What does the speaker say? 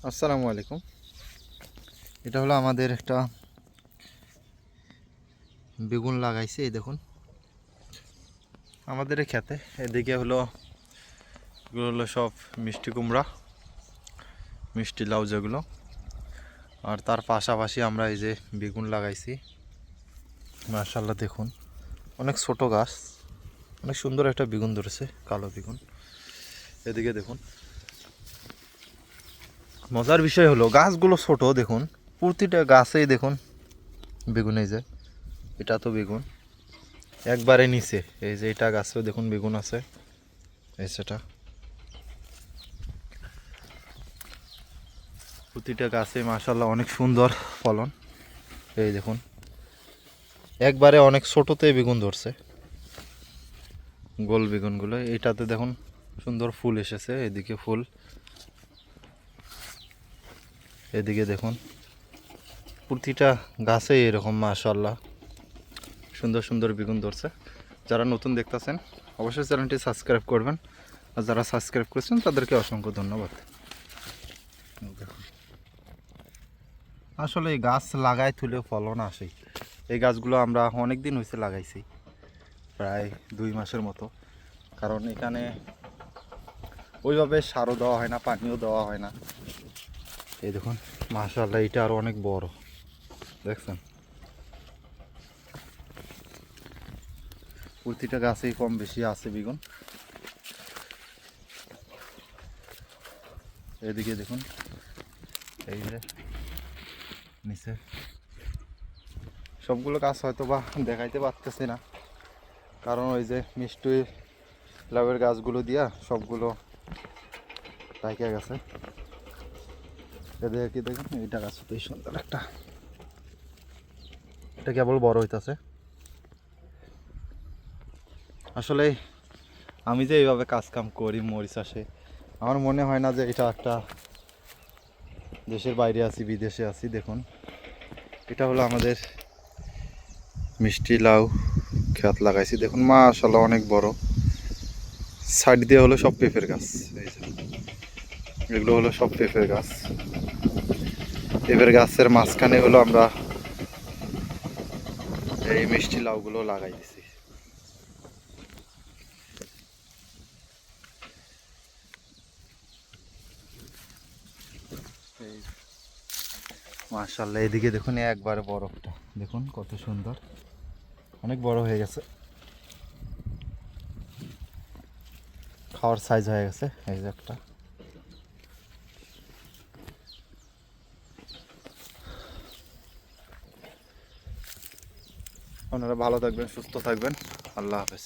আসসালামু আলাইকুম। এটা হলো আমাদের একটা বেগুন লাগাইছে। এই দেখুন আমাদের এই খেতে এদিকে হলো এগুলো হলো সব মিষ্টি কুমড়া, মিষ্টি লাউ যেগুলো, আর তার পাশাপাশি আমরা এই যে বেগুন লাগাইছি। মাশাআল্লাহ দেখুন অনেক ছোট গাছ, অনেক সুন্দর একটা বেগুন ধরেছে, কালো বেগুন। এদিকে দেখুন মজার বিষয় হলো গাছগুলো ছোট, দেখুন প্রতিটা গাছেই দেখুন বেগুন। এই যে এটা তো বেগুন একবারে নিচে, এই যে এটা গাছেও দেখুন বেগুন আছে, এই সেটা প্রতিটা গাছে মাশাআল্লাহ অনেক সুন্দর ফলন। এই দেখুন একবারে অনেক ছোটতে বেগুন ধরছে, গোল বেগুনগুলো। এইটাতে দেখুন সুন্দর ফুল এসেছে, এদিকে ফুল, এদিকে দেখুন প্রতিটা গাছে এরকম মাশাআল্লাহ সুন্দর সুন্দর বেগুন ধরছে। যারা নতুন দেখতেছেন অবশ্যই চ্যানেলটি সাবস্ক্রাইব করবেন, আর যারা সাবস্ক্রাইব করেছেন তাদেরকে অসংখ্য ধন্যবাদ। দেখুন আসলে এই গাছ লাগাই তুলে ফলন আসেই। এই গাছগুলো আমরা অনেক দিন হয়েছে লাগাইছি, প্রায় 2 মাসের মতো। কারণ এখানে ওইভাবে সারও দেওয়া হয় না, পানিও দেওয়া হয় না। এই দেখুন মাশাআল্লাহ এটা আরও অনেক বড়, দেখছেন প্রতিটা গাছেই কম বেশি আছে বেগুন। এদিকে দেখুন এই যে নিচে সবগুলো গাছ হয়তো বা দেখাইতে পারতেছি না, কারণ ওই যে মিষ্টি লাউয়ের গাছগুলো দিয়া সবগুলো পাইকে গেছে। এদিকে কি দেখুন এইটা গাছ তো সুন্দর একটা, এটা কেবল বড় হইতাছে। আসলে আমি যে এইভাবে কাজ কাম করি মরিচ চাষে, আমার মনে হয় না যে এটা একটা দেশের বাইরে আছি, বিদেশে আছি। দেখুন এটা হলো আমাদের মিষ্টি লাউ ক্ষেত লাগাইছি, দেখুন মাশাআল্লাহ অনেক বড়। সাইড দিয়ে হলো সব পেঁপের গাছ, এই যে এগুলো হলো সব পেঁপের গাছ। পেঁপের গাছের মাঝখানে হলো আমরা এই মিষ্টি লাউগুলো লাগাই দিছি। মাশাআল্লাহ এদিকে দেখুন একবারে বরফটা দেখুন কত সুন্দর, অনেক বড় হয়ে গেছে, খাওয়ার সাইজ হয়ে গেছে। এই যে একটা, আপনারা ভালো থাকবেন, সুস্থ থাকবেন, আল্লাহ হাফেজ।